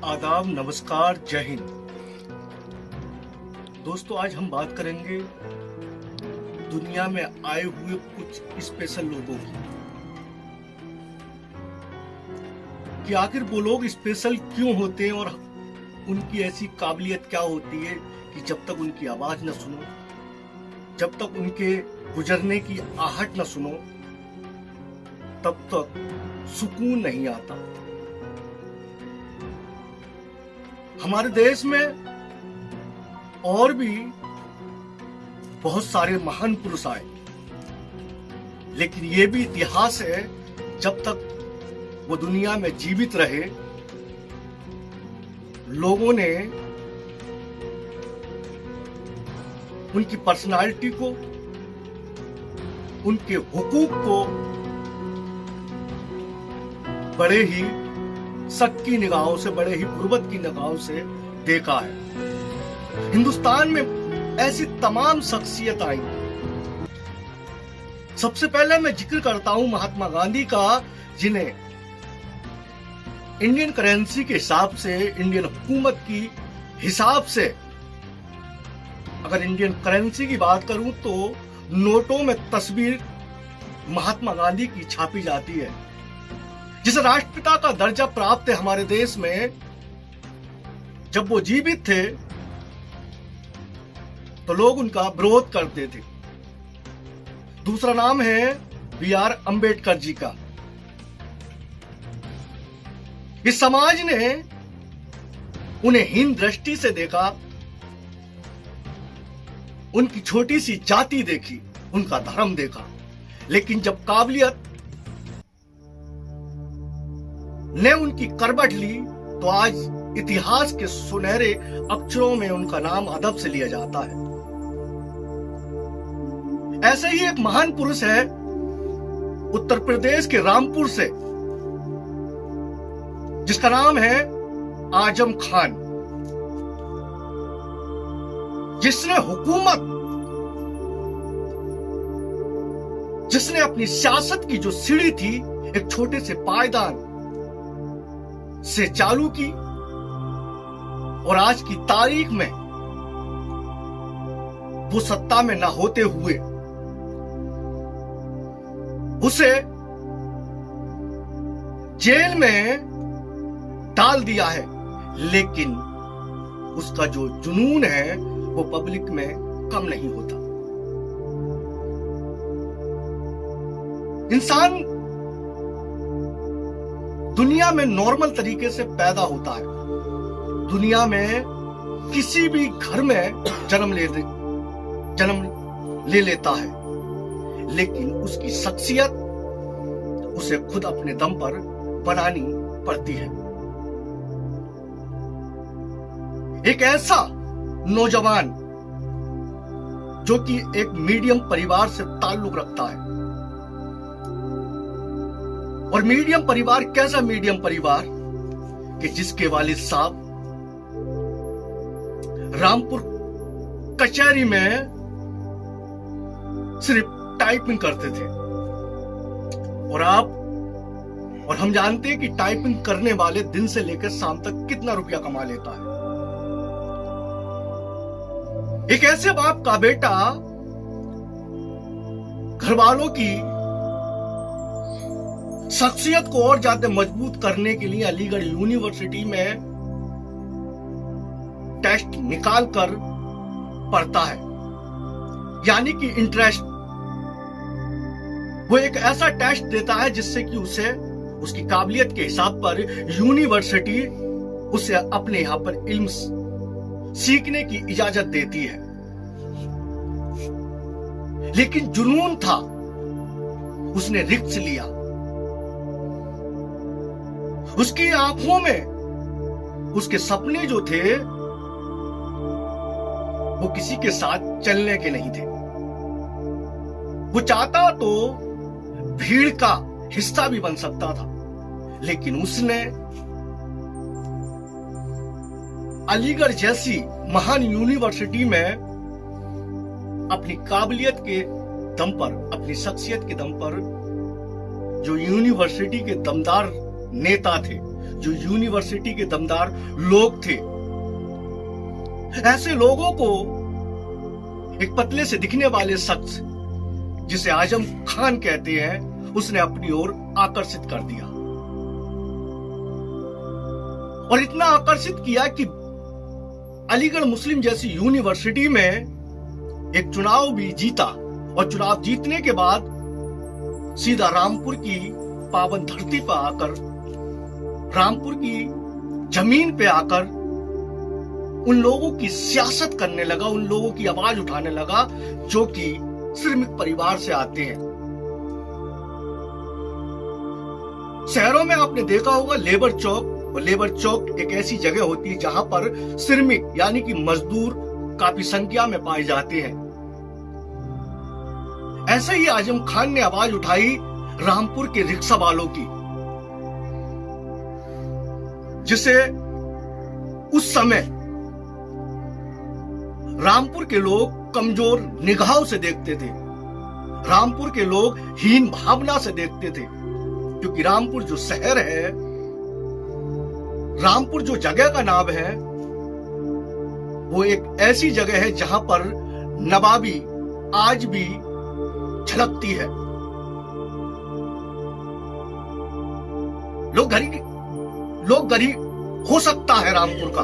आदाब, नमस्कार, जय हिंद। दोस्तों, आज हम बात करेंगे दुनिया में आए हुए कुछ स्पेशल लोगों की कि आखिर वो लोग स्पेशल क्यों होते हैं और उनकी ऐसी काबिलियत क्या होती है कि जब तक उनकी आवाज न सुनो, जब तक उनके गुजरने की आहट न सुनो, तब तक सुकून नहीं आता। हमारे देश में और भी बहुत सारे महान पुरुष आए, लेकिन ये भी इतिहास है, जब तक वो दुनिया में जीवित रहे, लोगों ने उनकी पर्सनालिटी को, उनके हुकूक को बड़े ही शक की निगाहों से, बड़े ही गुर्बत की निगाहों से देखा है। हिंदुस्तान में ऐसी तमाम शख्सियत आई। सबसे पहले मैं जिक्र करता हूं महात्मा गांधी का, जिन्हें इंडियन करेंसी के हिसाब से, इंडियन हुकूमत की हिसाब से, अगर इंडियन करेंसी की बात करूं तो नोटों में तस्वीर महात्मा गांधी की छापी जाती है। जिसे राष्ट्रपिता का दर्जा प्राप्त है हमारे देश में, जब वो जीवित थे तो लोग उनका विरोध करते थे। दूसरा नाम है B.R. अम्बेडकर जी का। इस समाज ने उन्हें हीन दृष्टि से देखा, उनकी छोटी सी जाति देखी, उनका धर्म देखा, लेकिन जब काबिलियत ने उनकी करवट ली तो आज इतिहास के सुनहरे अक्षरों में उनका नाम अदब से लिया जाता है। ऐसे ही एक महान पुरुष है उत्तर प्रदेश के रामपुर से, जिसका नाम है आजम खान, जिसने हुकूमत, जिसने अपनी सियासत की जो सीढ़ी थी एक छोटे से पायदान से चालू की, और आज की तारीख में वो सत्ता में ना होते हुए उसे जेल में डाल दिया है, लेकिन उसका जो जुनून है वो पब्लिक में कम नहीं होता। इंसान दुनिया में नॉर्मल तरीके से पैदा होता है, दुनिया में किसी भी घर में जन्म ले लेता है, लेकिन उसकी शख्सियत उसे खुद अपने दम पर बनानी पड़ती है। एक ऐसा नौजवान जो कि एक मीडियम परिवार से ताल्लुक रखता है, और मीडियम परिवार कैसा मीडियम परिवार कि जिसके वालिद साहब रामपुर कचहरी में सिर्फ टाइपिंग करते थे, और हम जानते हैं कि टाइपिंग करने वाले दिन से लेकर शाम तक कितना रुपया कमा लेता है। एक ऐसे बाप का बेटा घर वालों की शख्सियत को और ज्यादा मजबूत करने के लिए अलीगढ़ यूनिवर्सिटी में टेस्ट निकाल कर पढ़ता है, यानी कि इंटरेस्ट। वो एक ऐसा टेस्ट देता है जिससे कि उसे उसकी काबिलियत के हिसाब पर यूनिवर्सिटी उसे अपने यहां पर इल्म सीखने की इजाजत देती है। लेकिन जुनून था, उसने रिस्क लिया। उसकी आंखों में उसके सपने जो थे वो किसी के साथ चलने के नहीं थे। वो चाहता तो भीड़ का हिस्सा भी बन सकता था, लेकिन उसने अलीगढ़ जैसी महान यूनिवर्सिटी में अपनी काबिलियत के दम पर, अपनी शख्सियत के दम पर, जो यूनिवर्सिटी के दमदार नेता थे, जो यूनिवर्सिटी के दमदार लोग थे। ऐसे लोगों को एक पतले से दिखने वाले शख्स, जिसे आजम खान कहते हैं, उसने अपनी ओर आकर्षित कर दिया और इतना आकर्षित किया कि अलीगढ़ मुस्लिम जैसी यूनिवर्सिटी में एक चुनाव भी जीता और चुनाव जीतने के बाद सीधा रामपुर की पावन धरती पर आकर, रामपुर की जमीन पे आकर उन लोगों की सियासत करने लगा, उन लोगों की आवाज उठाने लगा जो कि श्रमिक परिवार से आते हैं। शहरों में आपने देखा होगा लेबर चौक, और लेबर चौक एक ऐसी जगह होती है जहां पर श्रमिक यानी कि मजदूर काफी संख्या में पाए जाते हैं। ऐसे ही आजम खान ने आवाज उठाई रामपुर के रिक्शा वालों की, जिसे उस समय रामपुर के लोग कमजोर निगाहों से देखते थे, रामपुर के लोग हीन भावना से देखते थे, क्योंकि रामपुर जो शहर है, रामपुर जो जगह का नाम है, वो एक ऐसी जगह है जहां पर नवाबी आज भी झलकती है। लोग गरीब हो सकता है रामपुर का,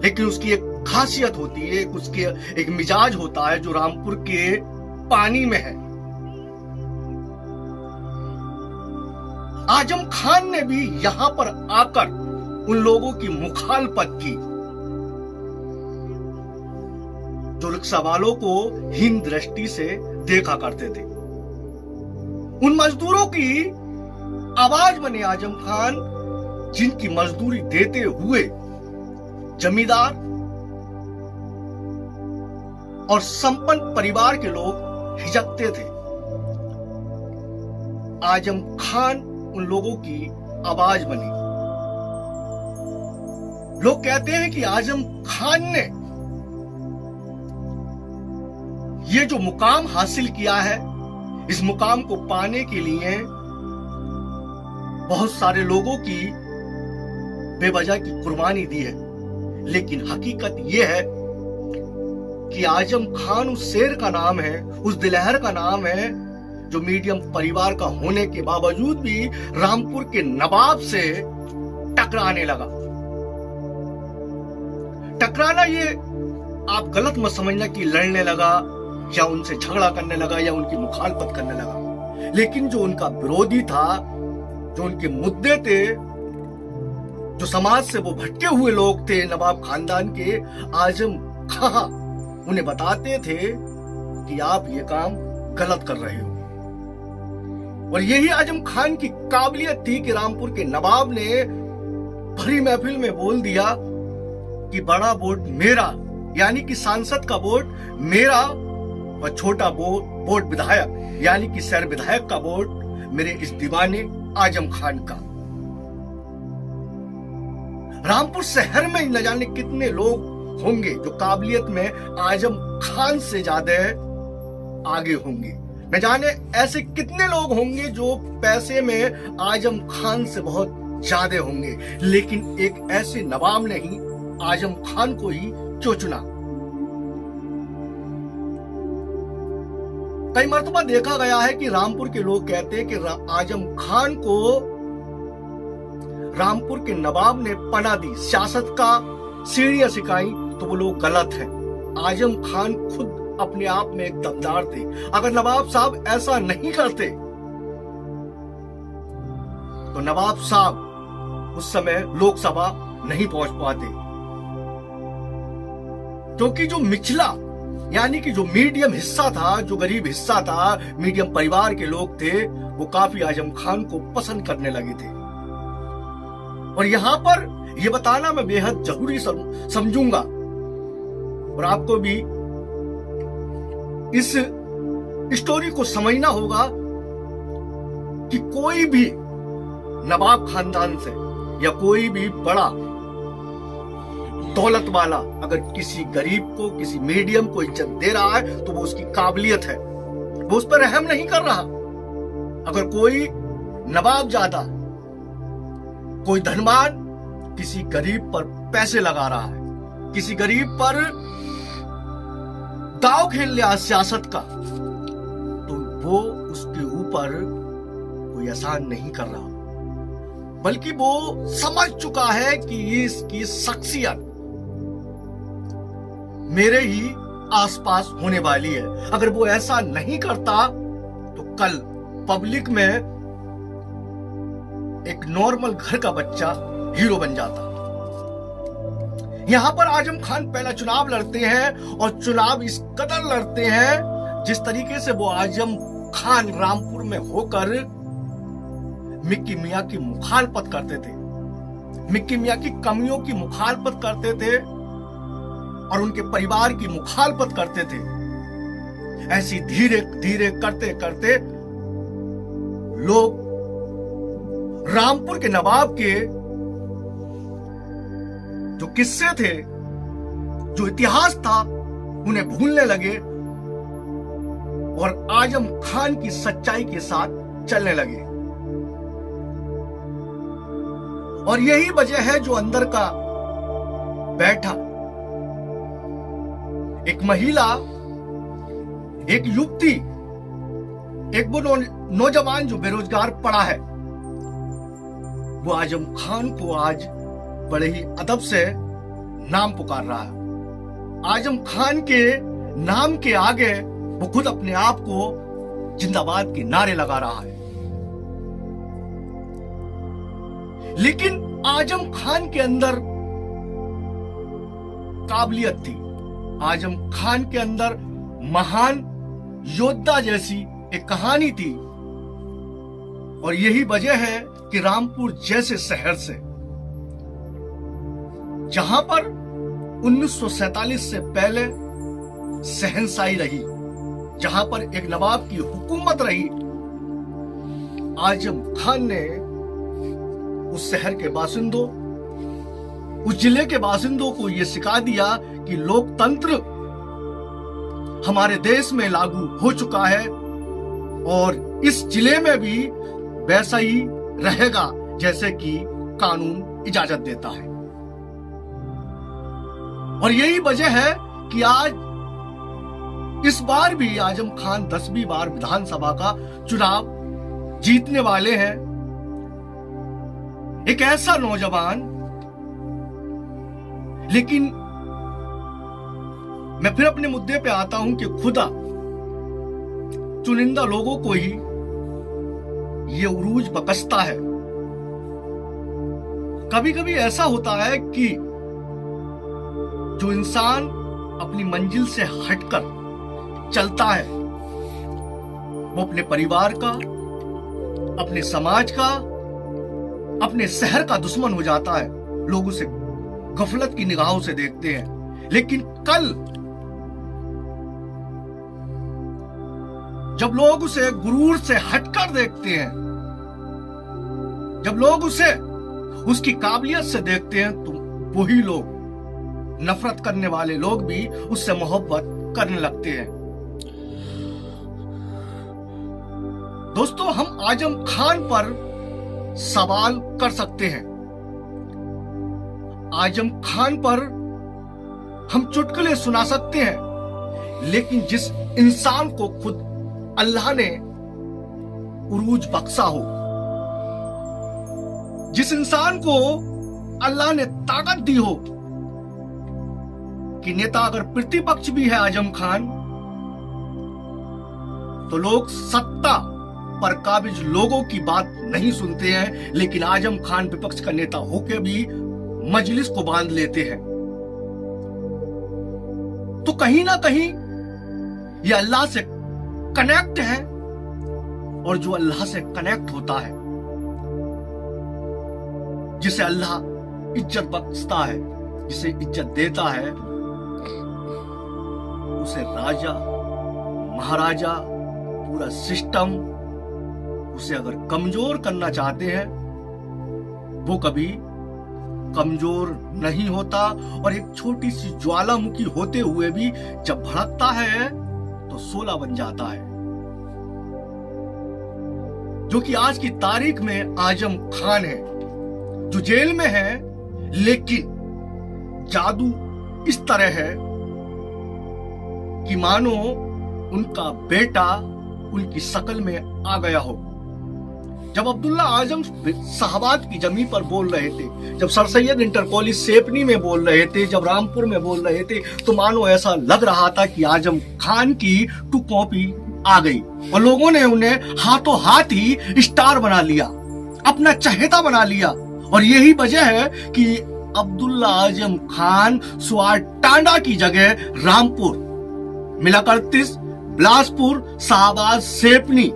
लेकिन उसकी एक खासियत होती है, उसके एक मिजाज होता है जो रामपुर के पानी में है। आजम खान ने भी यहां पर आकर उन लोगों की मुखालफत की जो रिक्शा वालों को हीन दृष्टि से देखा करते थे। उन मजदूरों की आवाज बने आजम खान, जिनकी मजदूरी देते हुए जमींदार और संपन्न परिवार के लोग हिचकते थे। आजम खान उन लोगों की आवाज बनी। लोग कहते हैं कि आजम खान ने ये जो मुकाम हासिल किया है, इस मुकाम को पाने के लिए बहुत सारे लोगों की बेवजह की कुर्बानी दी है। लेकिन हकीकत यह है कि आजम खान उस शेर का नाम है, उस दिलहर का नाम है जो मीडियम परिवार का होने के बावजूद भी रामपुर के नवाब से टकराने लगा। टकराना ये आप गलत मत समझना कि लड़ने लगा या उनसे झगड़ा करने लगा या उनकी मुखालफत करने लगा, लेकिन जो उनका विरोधी था, जो उनके मुद्दे थे, जो समाज से वो भटके हुए लोग थे नवाब खानदान के, आजम खान उन्हें बताते थे कि आप ये काम गलत कर रहे हो। और यही आजम खान की काबिलियत थी कि रामपुर के नवाब ने भरी महफिल में बोल दिया कि बड़ा वोट मेरा, यानी कि सांसद का वोट मेरा, और छोटा वोट विधायक यानी कि शहर विधायक का वोट मेरे इस दीवाने आजम खान का। रामपुर शहर में न जाने कितने लोग होंगे जो काबिलियत में आजम खान से ज्यादा आगे होंगे, न जाने ऐसे कितने लोग होंगे जो पैसे में आजम खान से बहुत ज्यादा होंगे, लेकिन एक ऐसे नवाब ने ही आजम खान को ही चुना। कई मर्तबा देखा गया है कि रामपुर के लोग कहते हैं कि आजम खान को रामपुर के नवाब ने पनाह दी, सियासत का सीढ़ियां सिखाई, तो वो लोग गलत हैं। आजम खान खुद अपने आप में एक दमदार थे। अगर नवाब साहब ऐसा नहीं करते तो नवाब साहब उस समय लोकसभा नहीं पहुंच पाते, क्योंकि जो निचला यानी कि जो मीडियम हिस्सा था, जो गरीब हिस्सा था, मीडियम परिवार के लोग थे, वो काफी आजम खान को पसंद करने लगे थे। और यहां पर यह बताना मैं बेहद जरूरी समझूंगा और आपको भी इस स्टोरी को समझना होगा कि कोई भी नवाब खानदान से या कोई भी बड़ा दौलत वाला अगर किसी गरीब को, किसी मीडियम को इज्जत दे रहा है तो वो उसकी काबिलियत है, वो उस पर रहम नहीं कर रहा। अगर कोई नवाबजादा, कोई धनवान किसी गरीब पर पैसे लगा रहा है, किसी गरीब पर दांव खेल रहा है सियासत का, तो वो उसके ऊपर कोई एहसान नहीं कर रहा, बल्कि वो समझ चुका है कि इसकी शख्सियत मेरे ही आसपास होने वाली है। अगर वो ऐसा नहीं करता तो कल पब्लिक में एक नॉर्मल घर का बच्चा हीरो बन जाता। यहां पर आजम खान पहला चुनाव लड़ते हैं और चुनाव इस कदर लड़ते हैं जिस तरीके से वो आजम खान रामपुर में होकर मिक्की मियां की मुखालफत करते थे, मिक्की मियां की कमियों की मुखालफत करते थे और उनके परिवार की मुखालफत करते थे। ऐसी धीरे धीरे करते करते लोग रामपुर के नवाब के जो किस्से थे, जो इतिहास था, उन्हें भूलने लगे और आजम खान की सच्चाई के साथ चलने लगे। और यही वजह है जो अंदर का बैठा एक महिला, एक युवती, एक वो नौजवान जो बेरोजगार पड़ा है, वो आजम खान को आज बड़े ही अदब से नाम पुकार रहा है। आजम खान के नाम के आगे वो खुद अपने आप को जिंदाबाद के नारे लगा रहा है। लेकिन आजम खान के अंदर काबिलियत थी, आजम खान के अंदर महान योद्धा जैसी एक कहानी थी। और यही वजह है कि रामपुर जैसे शहर से, जहां पर 1947 से पहले शहंशाही रही, जहां पर एक नवाब की हुकूमत रही, आजम खान ने उस शहर के बासिंदों, उस जिले के बासिंदों को यह सिखा दिया कि लोकतंत्र हमारे देश में लागू हो चुका है और इस जिले में भी वैसा ही रहेगा जैसे कि कानून इजाजत देता है। और यही वजह है कि आज इस बार भी आजम खान 10वीं बार विधानसभा का चुनाव जीतने वाले हैं। एक ऐसा नौजवान, लेकिन मैं फिर अपने मुद्दे पे आता हूं कि खुदा चुनिंदा लोगों को ही ये उरूज बकसता है। कभी कभी ऐसा होता है कि जो इंसान अपनी मंजिल से हटकर चलता है, वो अपने परिवार का, अपने समाज का, अपने शहर का दुश्मन हो जाता है। लोग उसे गफलत की निगाहों से देखते हैं। लेकिन कल जब लोग उसे गुरूर से हटकर देखते हैं, जब लोग उसे उसकी काबिलियत से देखते हैं, तो वही लोग, नफरत करने वाले लोग भी उससे मोहब्बत करने लगते हैं। दोस्तों, हम आजम खान पर सवाल कर सकते हैं, आजम खान पर हम चुटकुले सुना सकते हैं, लेकिन जिस इंसान को खुद अल्लाह ने उरूज बख्शा हो, जिस इंसान को अल्लाह ने ताकत दी हो कि नेता अगर प्रतिपक्ष भी है आजम खान, तो लोग सत्ता पर काबिज लोगों की बात नहीं सुनते हैं, लेकिन आजम खान विपक्ष का नेता होकर भी मजलिस को बांध लेते हैं। तो कहीं ना कहीं ये अल्लाह से कनेक्ट है, और जो अल्लाह से कनेक्ट होता है, जिसे अल्लाह इज्जत बख्शता है, जिसे इज्जत देता है, उसे राजा, महाराजा, पूरा सिस्टम उसे अगर कमजोर करना चाहते हैं, वो कभी कमजोर नहीं होता। और एक छोटी सी ज्वालामुखी होते हुए भी जब भड़कता है तो शोला बन जाता है। जो कि आज की तारीख में आजम खान है, जो जेल में है, लेकिन जादू इस तरह है कि मानो उनका बेटा उनकी शक्ल में आ गया हो। जब अब्दुल्ला आजम शाहबाद की जमीन पर बोल रहे थे, जब सर सैयद इंटर कॉलेज सेपनी में बोल रहे थे, जब रामपुर में बोल रहे थे, तो मानो ऐसा लग रहा था कि आजम खान की टू कॉपी आ गई और लोगों ने उन्हें हाथों हाथ ही स्टार बना लिया, अपना चहेता बना लिया। और यही वजह है कि अब्दुल्ला आजम खान स्वाटांडा की जगह रामपुर, मिलाकरतिस, बिलासपुर, शाहबाद, सेपनी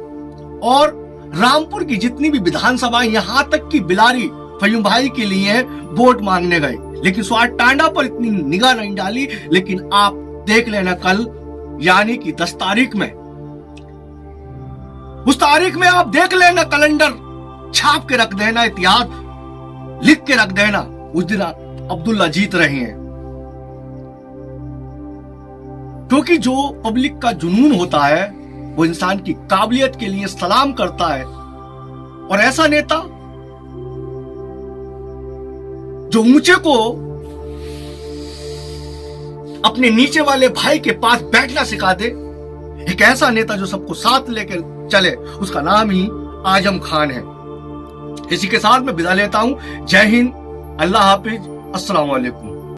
और रामपुर की जितनी भी विधानसभा, यहां तक कि बिलारी फयूम भाई के लिए वोट मांगने गए, लेकिन स्वाटांडा पर इतनी निगाह नहीं डाली। लेकिन आप देख लेना कल, यानी कि 10 तारीख में, उस तारीख में आप देख लेना, कैलेंडर छाप के रख देना, इतिहास लिख के रख देना, उस दिन अब्दुल्ला जीत रहे हैं। क्योंकि जो पब्लिक का जुनून होता है वो इंसान की काबिलियत के लिए सलाम करता है। और ऐसा नेता जो ऊंचे को अपने नीचे वाले भाई के पास बैठना सिखा दे, एक ऐसा नेता जो सबको साथ लेकर चले, उसका नाम ही आजम खान है। इसी के साथ मैं विदा लेता हूं। जय हिंद, अल्लाह हाफिज, अस्सलाम वालेकुम।